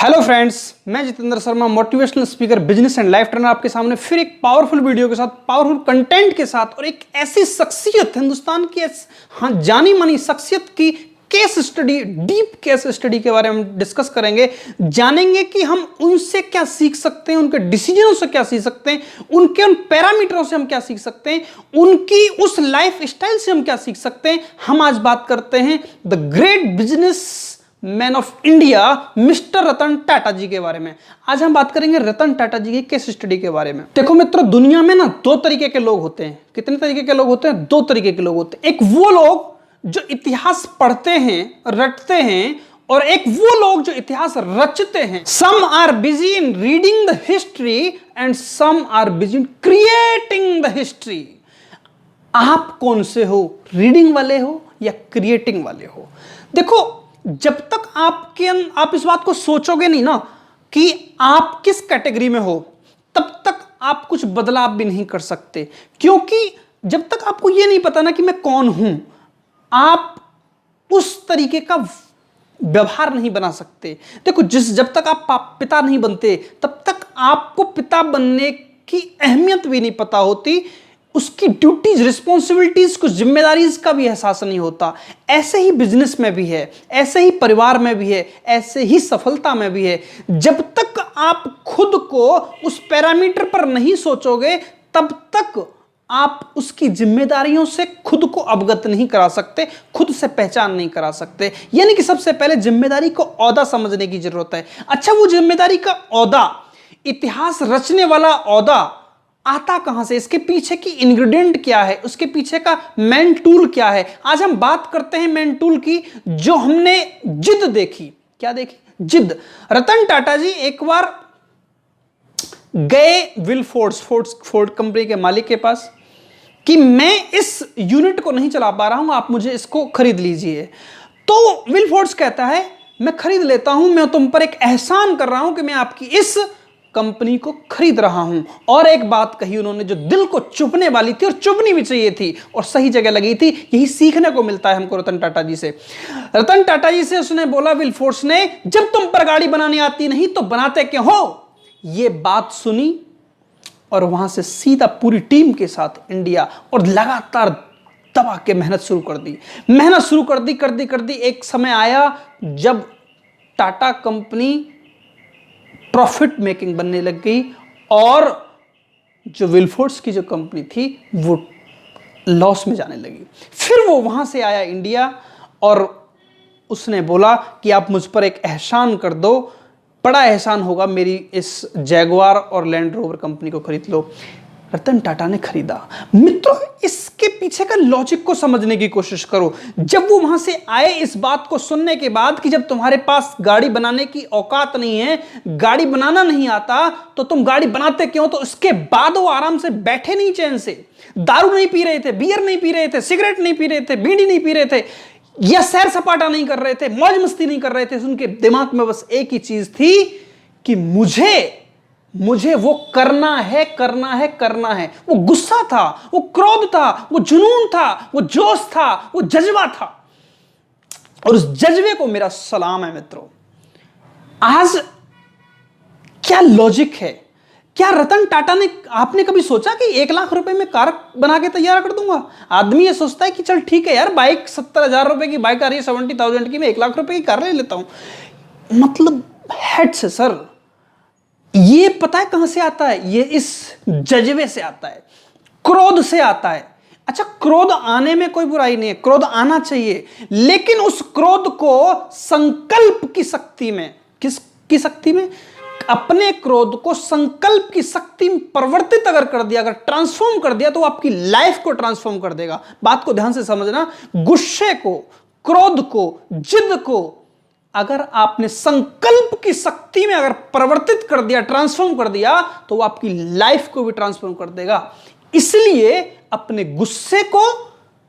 Hello friends, मैं Jitendra Sharma, motivational speaker, business and life trainer, आपके सामने फिर एक पावरफुल वीडियो के साथ, पावरफुल कंटेंट के साथ और एक ऐसी शख्सियत, हिंदुस्तान की जानी मानी शख्सियत की case study, deep case study के बारे में डिस्कस करेंगे। जानेंगे कि हम उनसे क्या सीख सकते हैं, उनके डिसीजनों से क्या सीख सकते हैं, उनके उन पैरामीटरों से हम क्या सीख सकते हैं, उनकी उस लाइफ स्टाइल से हम क्या सीख सकते हैं। हम आज बात करते हैं the great businessman of India mister Ratan Tata ji के बारे में। आज हम बात करेंगे रतन टाटा जी की केस स्टडी के बारे में। देखो मित्रों, दुनिया में ना दो तरीके के लोग होते हैं। कितने तरीके के लोग होते हैं? दो तरीके के लोग होते हैं। एक वो लोग जो इतिहास पढ़ते हैं, रटते हैं, और एक वो लोग जो इतिहास रचते हैं। Some are busy in reading the history and some are busy in creating the history. आप कौन से हो? रीडिंग वाले हो या क्रिएटिंग वाले हो? देखो, जब तक आप इस बात को सोचोगे नहीं ना कि आप किस कैटेगरी में हो, तब तक आप कुछ बदलाव भी नहीं कर सकते। क्योंकि जब तक आपको यह नहीं पता ना कि मैं कौन हूं, आप उस तरीके का व्यवहार नहीं बना सकते। देखो, जब तक आप पिता नहीं बनते, तब तक आपको पिता बनने की अहमियत भी नहीं पता होती, उसकी ड्यूटीज, रिस्पॉन्सिबिलिटीज, कुछ जिम्मेदारीज का भी एहसास नहीं होता। ऐसे ही बिजनेस में भी है, ऐसे ही परिवार में भी है, ऐसे ही सफलता में भी है। जब तक आप खुद को उस पैरामीटर पर नहीं सोचोगे, तब तक आप उसकी जिम्मेदारियों से खुद को अवगत नहीं करा सकते, खुद से पहचान नहीं करा सकते। यानी कि सबसे पहले जिम्मेदारी को ओहदा समझने की जरूरत है। अच्छा, वो जिम्मेदारी का ओहदा, इतिहास रचने वाला ओहदा आता कहां से? इसके पीछे की इंग्रेडिएंट क्या है? उसके पीछे का मेन टूल क्या है? आज हम बात करते हैं मेन टूल की, जो हमने जिद देखी। क्या देखी? जिद। रतन टाटा जी एक बार गए फोर्ड कंपनी के मालिक के पास कि मैं इस यूनिट को नहीं चला पा रहा हूं, आप मुझे इसको खरीद लीजिए। तो विलफोर्ड्स कहता है, मैं खरीद लेता हूं, मैं तुम पर एक एहसान कर रहा हूं कि मैं आपकी इस कंपनी को खरीद रहा हूं। और एक बात कही उन्होंने जो दिल को चुभने वाली थी, और चुभनी भी चाहिए थी, और सही जगह लगी थी। यही सीखने को मिलता है हमको रतन टाटा जी से। रतन टाटा जी से उसने बोला, विलफोर्ड्स ने, जब तुम पर गाड़ी बनानी आती नहीं तो बनाते क्यों हो? यह बात सुनी और वहां से सीधा पूरी टीम के साथ इंडिया, और लगातार दबा के मेहनत शुरू कर दी। एक समय आया जब टाटा कंपनी प्रॉफिट मेकिंग बनने लग गई, और जो विलफोर्ड्स की जो कंपनी थी वो लॉस में जाने लगी। फिर वो वहां से आया इंडिया, और उसने बोला कि आप मुझ पर एक एहसान कर दो, बड़ा एहसान होगा, मेरी इस जैगुआर और लैंड रोवर कंपनी को खरीद लो। रतन टाटा ने खरीदा। मित्रों, इसके पीछे का लॉजिक को समझने की कोशिश करो। जब वो वहां से आए इस बात को सुनने के बाद कि जब तुम्हारे पास गाड़ी बनाने की औकात नहीं है, गाड़ी बनाना नहीं आता, तो तुम गाड़ी बनाते क्यों? तो इसके बाद वो आराम से बैठे नहीं चैन से, दारू नहीं पी रहे थे, बियर नहीं पी रहे थे, सिगरेट नहीं पी रहे थे, बीड़ी नहीं पी रहे थे, या सैर सपाटा नहीं कर रहे थे, मौज मस्ती नहीं कर रहे थे। उनके दिमाग में बस एक ही चीज थी कि मुझे वो करना है। वो गुस्सा था, वो क्रोध था, वो जुनून था, वो जोश था, वो जज्बा था, और उस जज्बे को मेरा सलाम है। मित्रों, आज क्या लॉजिक है? क्या रतन टाटा ने, आपने कभी सोचा कि 1 लाख रुपए में कार बना के तैयार कर दूंगा? आदमी ये सोचता है कि चल ठीक है यार, बाइक 70,000 रुपए की बाइक आ रही है, 70,000 की, मैं 1 लाख रुपए की कार ले लेता हूं। मतलब हेड से सर, ये पता है कहां से आता है? ये इस जज्बे से आता है, क्रोध से आता है। अच्छा, क्रोध आने में कोई बुराई नहीं है, क्रोध आना चाहिए, लेकिन उस क्रोध को संकल्प की शक्ति में, किसकी शक्ति में? अपने क्रोध को संकल्प की शक्ति में परिवर्तित अगर कर दिया, अगर ट्रांसफॉर्म कर दिया, तो आपकी लाइफ को ट्रांसफॉर्म कर देगा। बात को ध्यान से समझना। गुस्से को, क्रोध को, जिद को अगर आपने संकल्प की शक्ति में अगर परिवर्तित कर दिया, ट्रांसफॉर्म कर दिया, तो वो आपकी लाइफ को भी ट्रांसफॉर्म कर देगा। इसलिए अपने गुस्से को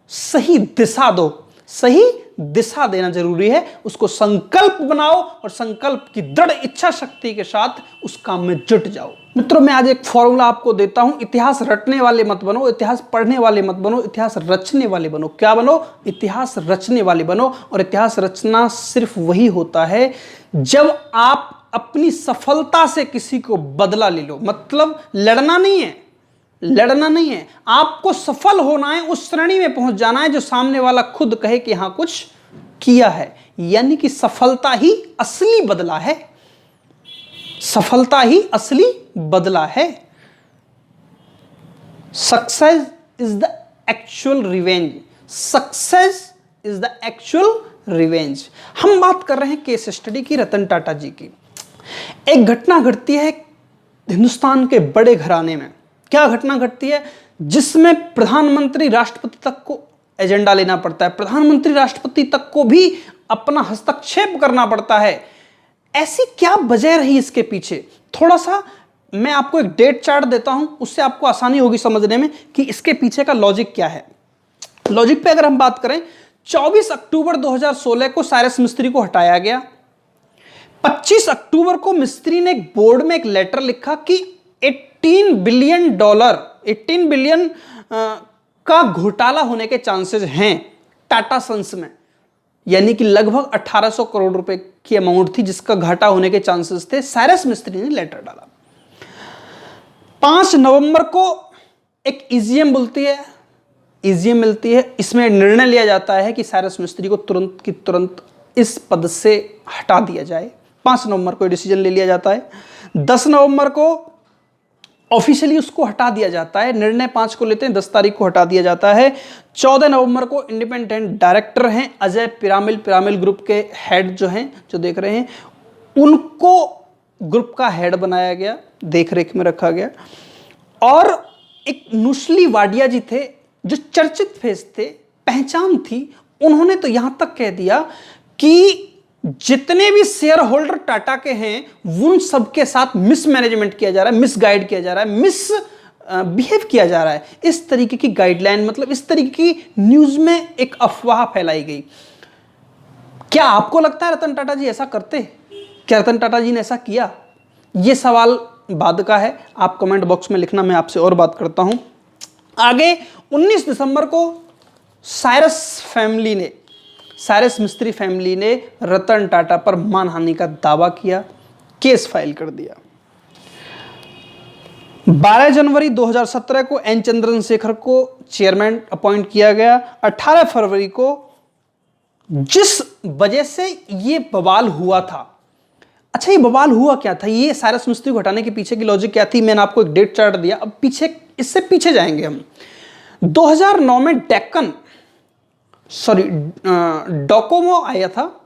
सही दिशा दो, सही दिशा देना जरूरी है। उसको संकल्प बनाओ, और संकल्प की दृढ़ इच्छा शक्ति के साथ उस काम में जुट जाओ। मित्रों, मैं आज एक फॉर्मूला आपको देता हूं। इतिहास रटने वाले मत बनो, इतिहास पढ़ने वाले मत बनो, इतिहास रचने वाले बनो। क्या बनो? इतिहास रचने वाले बनो। और इतिहास रचना सिर्फ वही होता है जब आप अपनी सफलता से किसी को बदला ले लो। मतलब लड़ना नहीं है, लड़ना नहीं है, आपको सफल होना है, उस श्रेणी में पहुंच जाना है जो सामने वाला खुद कहे कि हां कुछ किया है। यानी कि सफलता ही असली बदला है, सफलता ही असली बदला है। Success is the actual revenge, success is the actual revenge. हम बात कर रहे हैं केस स्टडी की रतन टाटा जी की। एक घटना घटती है हिंदुस्तान के बड़े घराने में। क्या घटना घटती है? जिसमें प्रधानमंत्री राष्ट्रपति तक को एजेंडा लेना पड़ता है, प्रधानमंत्री राष्ट्रपति तक को भी अपना हस्तक्षेप करना पड़ता है। ऐसी क्या वजह रही इसके पीछे? थोड़ा सा मैं आपको एक डेट चार्ट देता हूं, उससे आपको आसानी होगी समझने में कि इसके पीछे का लॉजिक क्या है। लॉजिक पे अगर हम बात करें, 24 अक्टूबर 2016 को साइरस मिस्त्री को हटाया गया। 25 अक्टूबर को मिस्त्री ने एक बोर्ड में एक लेटर लिखा कि $18 बिलियन का घोटाला होने के चांसेस हैं टाटा सन्स में। यानी कि लगभग 1800 करोड़ रुपए की अमाउंट थी जिसका घाटा होने के चांसेस थे। साइरस मिस्त्री ने लेटर डाला। 5 नवंबर को एक ईजीएम मिलती है। इसमें निर्णय लिया जाता है कि साइरस मिस्त्री को तुरंत की तुरंत इस पद से हटा दिया जाए। 5 नवंबर को डिसीजन ले लिया जाता है। 10 नवंबर को ऑफिशियली उसको हटा दिया जाता है। निर्णय 5 को लेते हैं, 10 तारीख को हटा दिया जाता है। 14 नवंबर को इंडिपेंडेंट डायरेक्टर हैं अजय पिरामिल ग्रुप के हेड जो हैं, जो देख रहे हैं, उनको ग्रुप का हेड बनाया गया, देख रेख में रखा गया। और एक नुस्ली वाडिया जी थे जो चर्चित फेस थे, पहचान थी। उन्होंने तो यहां तक कह दिया कि जितने भी शेयर होल्डर टाटा के हैं उन सबके साथ मिसमैनेजमेंट किया जा रहा है, मिसगाइड किया जा रहा है, बिहेव किया जा रहा है। इस तरीके की गाइडलाइन, मतलब इस तरीके की न्यूज में एक अफवाह फैलाई गई। क्या आपको लगता है रतन टाटा जी ऐसा करते? क्या रतन टाटा जी ने ऐसा किया? यह सवाल बाद का है, आप कमेंट बॉक्स में लिखना, मैं आपसे और बात करता हूं आगे। 19 दिसंबर को साइरस मिस्त्री फैमिली ने रतन टाटा पर मानहानि का दावा किया, केस फाइल कर दिया। 12 जनवरी 2017 को एन चंद्रशेखर को चेयरमैन अपॉइंट किया गया। 18 फरवरी को जिस वजह से यह बवाल हुआ था, अच्छा ये बवाल हुआ क्या था, ये साइरस मिस्त्री को हटाने के पीछे की लॉजिक क्या थी, मैंने आपको एक डेट चार्ट दिया। अब पीछे, इससे पीछे जाएंगे हम। 2009 में डोकोमो आया था।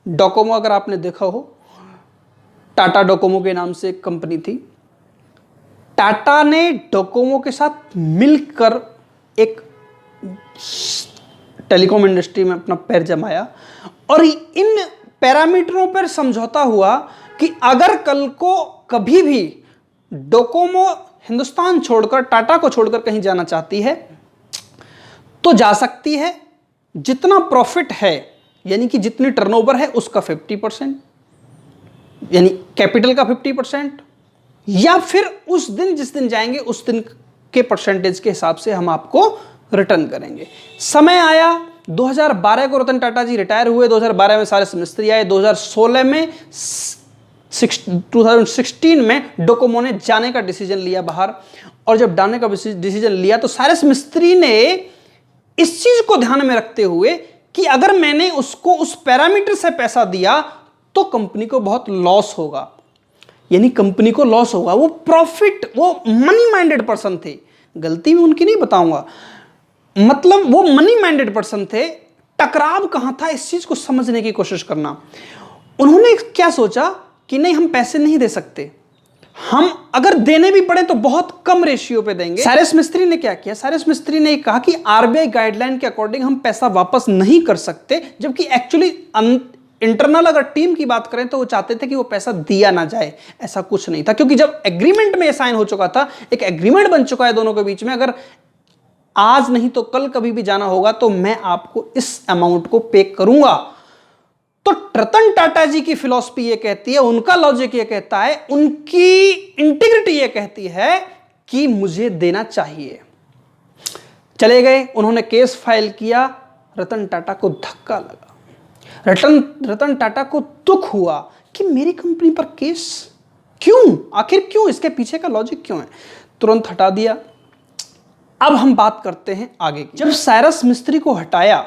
डोकोमो अगर आपने देखा हो, टाटा डोकोमो के नाम से एक कंपनी थी। टाटा ने डोकोमो के साथ मिलकर एक टेलीकॉम इंडस्ट्री में अपना पैर जमाया और इन पैरामीटरों पर समझौता हुआ कि अगर कल को कभी भी डोकोमो हिंदुस्तान छोड़कर, टाटा को छोड़कर कहीं जाना चाहती है तो जा सकती है। जितना प्रॉफिट है, यानी कि जितनी टर्नओवर है उसका 50%, यानी कैपिटल का 50%, या फिर उस दिन जिस दिन जाएंगे उस दिन के परसेंटेज के हिसाब से हम आपको रिटर्न करेंगे। समय आया 2012 को रतन टाटा जी रिटायर हुए। 2012 में साइरस मिस्त्री आए। 2016 में 2016 में डोकोमो ने जाने का डिसीजन लिया बाहर। और जब जाने का डिसीजन लिया तो साइरस मिस्त्री ने इस चीज को ध्यान में रखते हुए कि अगर मैंने उसको उस पैरामीटर से पैसा दिया तो कंपनी को बहुत लॉस होगा, यानी कंपनी को लॉस होगा। वो प्रॉफिट, वो मनी माइंडेड पर्सन थे, गलती में उनकी नहीं बताऊंगा, मतलब वो मनी माइंडेड पर्सन थे। टकराव कहां था, इस चीज को समझने की कोशिश करना। उन्होंने क्या सोचा कि नहीं, हम पैसे नहीं दे सकते, हम अगर देने भी पड़े तो बहुत कम रेशियो पे देंगे। साइरस मिस्त्री ने क्या किया? साइरस मिस्त्री ने कहा कि आरबीआई गाइडलाइन के अकॉर्डिंग हम पैसा वापस नहीं कर सकते, जबकि एक्चुअली इंटरनल अगर टीम की बात करें तो वो चाहते थे कि वो पैसा दिया ना जाए। ऐसा कुछ नहीं था, क्योंकि जब एग्रीमेंट में साइन हो चुका था, एक एग्रीमेंट बन चुका है दोनों के बीच में, अगर आज नहीं तो कल कभी भी जाना होगा तो मैं आपको इस अमाउंट को पे करूंगा। तो रतन टाटा जी की फिलॉसफी ये कहती है, उनका लॉजिक ये कहता है, उनकी इंटीग्रिटी ये कहती है कि मुझे देना चाहिए। चले गए, उन्होंने केस फाइल किया, रतन टाटा को धक्का लगा। रतन टाटा को दुख हुआ कि मेरी कंपनी पर केस क्यों, आखिर क्यों, इसके पीछे का लॉजिक क्यों है, तुरंत हटा दिया। अब हम बात करते हैं आगे की। जब साइरस मिस्त्री को हटाया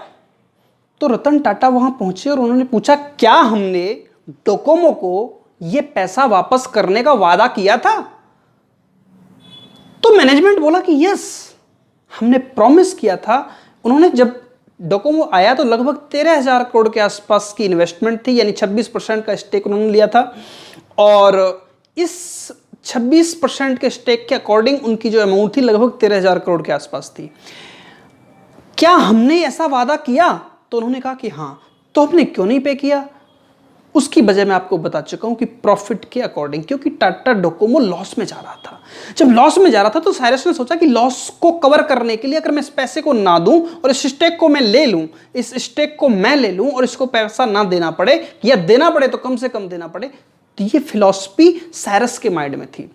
तो रतन टाटा वहां पहुंचे और उन्होंने पूछा, क्या हमने डोकोमो को यह पैसा वापस करने का वादा किया था? तो मैनेजमेंट बोला कि यस, हमने प्रॉमिस किया था। उन्होंने, जब डोकोमो आया तो लगभग 13,000 करोड़ के आसपास की इन्वेस्टमेंट थी, यानी 26% का स्टेक उन्होंने लिया था, और इस 26% के स्टेक के अकॉर्डिंग उनकी जो अमाउंट थी लगभग 13,000 करोड़ के आसपास थी। क्या हमने ऐसा वादा किया? तो उन्होंने कहा कि हाँ। तो हमने क्यों नहीं पे किया? उसकी वजह मैं आपको बता चुका हूं कि प्रॉफिट के अकॉर्डिंग, क्योंकि टाटा डोकोमो लॉस में जा रहा था। जब लॉस में जा रहा था तो साइरस ने सोचा कि लॉस को कवर करने के लिए अगर मैं इस पैसे को ना दूं और इस स्टेक को मैं ले लूं, इस स्टेक को मैं ले लूं और इसको पैसा ना देना पड़े, या देना पड़े तो कम से कम देना पड़े, तो ये फिलॉसफी साइरस के माइंड में थी।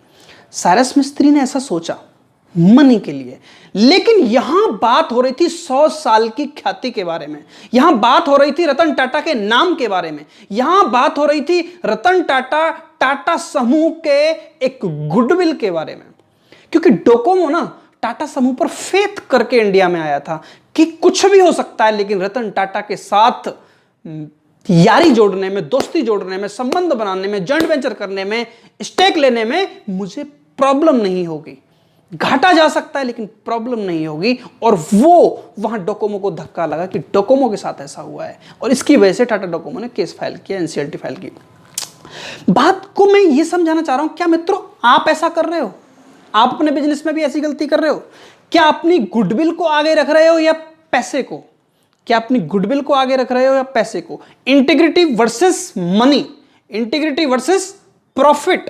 साइरस मिस्त्री ने ऐसा सोचा मनी के लिए। लेकिन यहां बात हो रही थी 100 साल की ख्याति के बारे में, यहां बात हो रही थी रतन टाटा के नाम के बारे में, यहां बात हो रही थी रतन टाटा, टाटा समूह के एक गुडविल के बारे में। क्योंकि डोकोमो ना टाटा समूह पर फेथ करके इंडिया में आया था कि कुछ भी हो सकता है, लेकिन रतन टाटा के साथ यारी जोड़ने में, दोस्ती जोड़ने में, संबंध बनाने में, जॉइंट वेंचर करने में, स्टेक लेने में मुझे प्रॉब्लम नहीं होगी। घाटा जा सकता है लेकिन प्रॉब्लम नहीं होगी। और वो वहां डोकोमो को धक्का लगा कि डोकोमो के साथ ऐसा हुआ है, और इसकी वजह से टाटा डोकोमो ने केस फाइल किया, एनसीएलटी फाइल की। बात को मैं ये समझाना चाह रहा हूं, क्या मित्रों आप ऐसा कर रहे हो? आप अपने बिजनेस में भी ऐसी गलती कर रहे हो? क्या अपनी गुडविल को आगे रख रहे हो या पैसे को? क्या अपनी गुडविल को आगे रख रहे हो या पैसे को? Integrity versus money, integrity versus profit,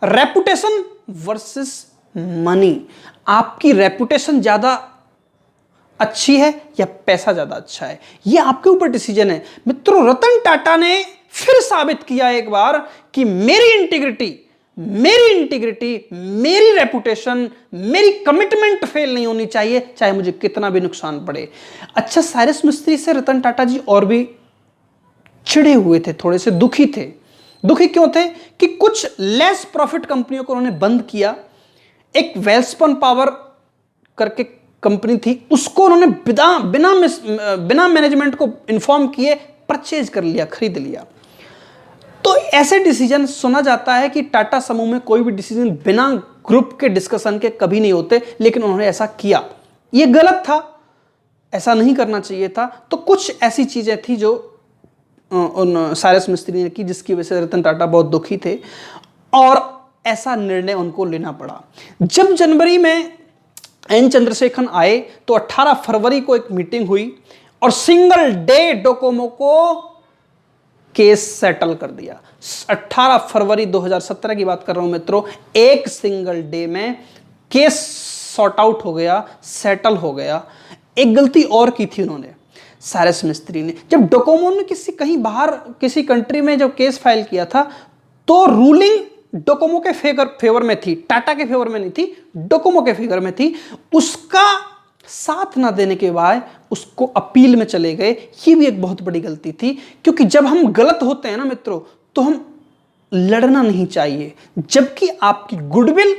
reputation versus money. आपकी रेपुटेशन ज्यादा अच्छी है या पैसा ज्यादा अच्छा है, यह आपके ऊपर डिसीजन है। मित्रों, रतन टाटा ने फिर साबित किया एक बार कि मेरी इंटीग्रिटी, मेरी रेपुटेशन, मेरी कमिटमेंट फेल नहीं होनी चाहिए, चाहे मुझे कितना भी नुकसान पड़े। अच्छा, साइरस मिस्त्री से रतन टाटा जी और भी चिढ़े हुए थे, थोड़े से दुखी थे। दुखी क्यों थे? कि कुछ लेस प्रॉफिट कंपनियों को उन्होंने बंद किया। एक वेल्सपन पावर करके कंपनी थी, उसको उन्होंने बिना मैनेजमेंट को इन्फॉर्म किए परचेज कर लिया, खरीद लिया। तो ऐसे डिसीजन, सुना जाता है कि टाटा समूह में कोई भी डिसीजन बिना ग्रुप के डिस्कशन के कभी नहीं होते, लेकिन उन्होंने ऐसा किया। यह गलत था, ऐसा नहीं करना चाहिए था। तो कुछ ऐसी चीजें थी जो उन साइरस मिस्त्री ने की, जिसकी वजह से रतन टाटा बहुत दुखी थे और ऐसा निर्णय उनको लेना पड़ा। जब जनवरी में एन चंद्रशेखरन आए तो 18 फरवरी को एक मीटिंग हुई और सिंगल डे डोकोमो को केस सेटल कर दिया। 18 फरवरी 2017 की बात कर रहा हूं मित्रों, एक सिंगल डे में केस सॉर्ट आउट हो गया, सेटल हो गया। एक गलती और की थी उन्होंने, साइरस मिस्त्री ने। जब डोकोमो ने कहीं बाहर किसी कंट्री में जब केस फाइल किया था तो रूलिंग डोकोमो के फेवर में थी, टाटा के फेवर में नहीं थी, डोकोमो के फेवर में थी। उसका साथ ना देने के बाद उसको अपील में चले गए। ये भी एक बहुत बड़ी गलती थी, क्योंकि जब हम गलत होते हैं ना मित्रों, तो हम लड़ना नहीं चाहिए, जबकि आपकी गुडविल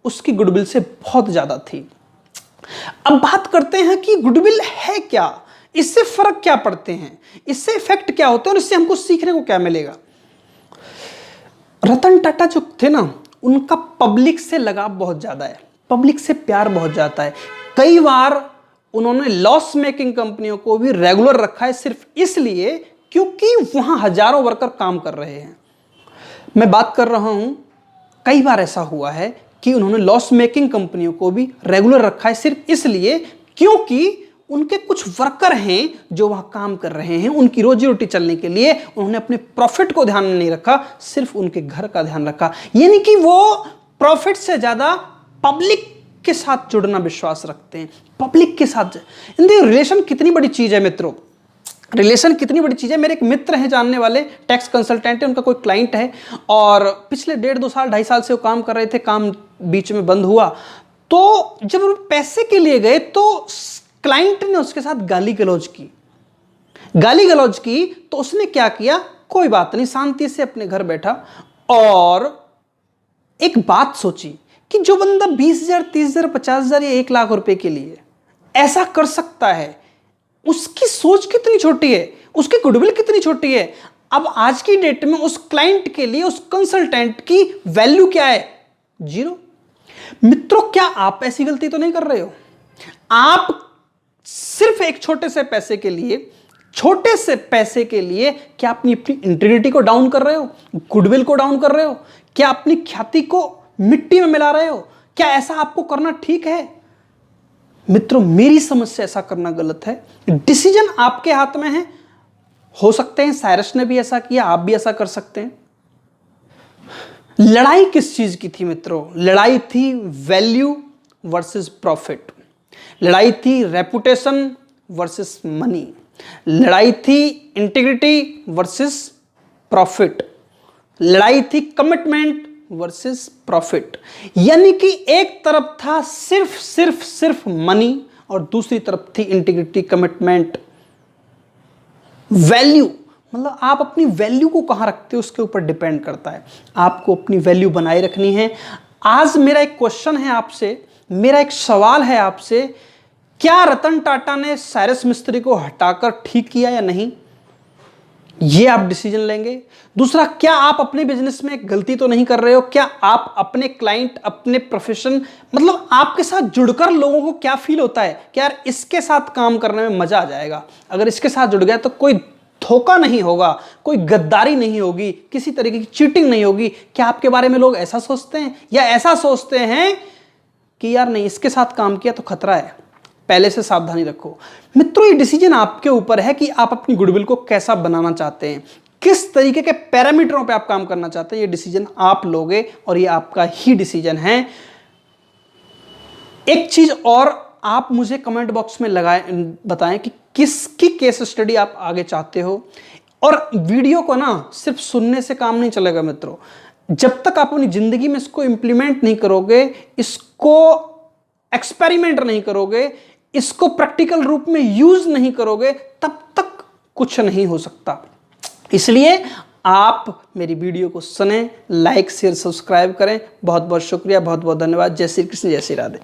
उसकी गुडविल से बहुत ज्यादा थी। अब बात करते हैं कि गुडविल है क्या, इससे फर्क क्या पड़ते हैं, इससे इफेक्ट क्या होते हैं और इससे हमको सीखने को क्या मिलेगा। रतन टाटा जो थे ना, उनका पब्लिक से लगाव बहुत ज्यादा है, पब्लिक से प्यार बहुत ज्यादा है। कई बार उन्होंने लॉस मेकिंग कंपनियों को भी रेगुलर रखा है, सिर्फ इसलिए क्योंकि वहां हजारों वर्कर काम कर रहे हैं। मैं बात कर रहा हूं, कई बार ऐसा हुआ है कि उन्होंने लॉस मेकिंग कंपनियों को भी रेगुलर रखा है, सिर्फ इसलिए क्योंकि उनके कुछ वर्कर हैं जो वहां काम कर रहे हैं, उनकी रोजी रोटी चलने के लिए उन्होंने अपने प्रॉफिट को ध्यान में नहीं रखा, सिर्फ उनके घर का ध्यान रखा। यानी कि वो प्रॉफिट से ज्यादा पब्लिक के साथ जुड़ना विश्वास रखते हैं, पब्लिक के साथ। रिलेशन कितनी बड़ी चीज है मित्रों, रिलेशन कितनी बड़ी चीज है। मेरे एक मित्र हैं जानने वाले, टैक्स कंसल्टेंट है, उनका कोई क्लाइंट है और पिछले 1.5-2 साल 2.5 साल से वो काम कर रहे थे, काम बीच में बंद हुआ। तो जब वो पैसे के लिए गए तो क्लाइंट ने उसके साथ गाली गलौज की। गाली गलौज की, तो उसने क्या किया, कोई बात नहीं, शांति से अपने घर बैठा और एक बात सोची कि जो बंदा 20,000, 30,000, 50,000 या 1 लाख रुपए के लिए ऐसा कर सकता है, उसकी सोच कितनी छोटी है, उसकी गुडविल कितनी छोटी है। अब आज की डेट में उस क्लाइंट के लिए, उस कंसल्टेंट की वैल्यू क्या है, 0। मित्रों, क्या आप ऐसी गलती तो नहीं कर रहे हो? आप सिर्फ एक छोटे से पैसे के लिए क्या अपनी इंटीग्रिटी को डाउन कर रहे हो, गुडविल को डाउन कर रहे हो? क्या अपनी ख्याति को मिट्टी में मिला रहे हो? क्या ऐसा आपको करना ठीक है? मित्रों, मेरी समझ से ऐसा करना गलत है। डिसीजन आपके हाथ में है। हो सकते हैं साइरस ने भी ऐसा किया, आप भी ऐसा कर सकते हैं। लड़ाई किस चीज की थी मित्रों? लड़ाई थी वैल्यू वर्सेस प्रॉफिट, लड़ाई थी रेपुटेशन वर्सेस मनी, लड़ाई थी इंटीग्रिटी वर्सेस प्रॉफिट, लड़ाई थी कमिटमेंट वर्सेस प्रॉफिट। यानी कि एक तरफ था सिर्फ मनी और दूसरी तरफ थी इंटीग्रिटी, कमिटमेंट, वैल्यू। मतलब आप अपनी वैल्यू को कहां रखते हो उसके ऊपर डिपेंड करता है। आपको अपनी वैल्यू बनाए रखनी है। आज मेरा एक क्वेश्चन है आपसे, मेरा एक सवाल है आपसे, क्या रतन टाटा ने साइरस मिस्त्री को हटाकर ठीक किया या नहीं? ये आप डिसीजन लेंगे। दूसरा, क्या आप अपने बिजनेस में गलती तो नहीं कर रहे हो? क्या आप अपने क्लाइंट, अपने प्रोफेशन, मतलब आपके साथ जुड़कर लोगों को क्या फील होता है कि यार इसके साथ काम करने में मजा आ जाएगा, अगर इसके साथ जुड़ गया तो कोई धोखा नहीं होगा, कोई गद्दारी नहीं होगी, किसी तरीके की चीटिंग नहीं होगी। क्या आपके बारे में लोग ऐसा सोचते हैं, या ऐसा सोचते हैं कि यार नहीं, इसके साथ काम किया तो खतरा है, पहले से सावधानी रखो? मित्रों, ये डिसीजन आपके ऊपर है कि आप अपनी गुडविल को कैसा बनाना चाहते हैं, किस तरीके के पैरामीटरों पे आप काम करना चाहते हैं। ये डिसीजन आप लोगे और ये आपका ही डिसीजन है। एक चीज और, आप मुझे कमेंट बॉक्स में बताएं कि किसकी केस स्टडी आप आगे चाहते हो। और वीडियो को ना सिर्फ सुनने से काम नहीं चलेगा मित्रों, जब तक आप अपनी जिंदगी में इसको इंप्लीमेंट नहीं करोगे, इसको एक्सपेरिमेंट नहीं करोगे, इसको प्रैक्टिकल रूप में यूज नहीं करोगे, तब तक कुछ नहीं हो सकता। इसलिए आप मेरी वीडियो को सुने, लाइक शेयर सब्सक्राइब करें। बहुत बहुत शुक्रिया, बहुत बहुत धन्यवाद। जय श्री कृष्ण, जय श्री राधे।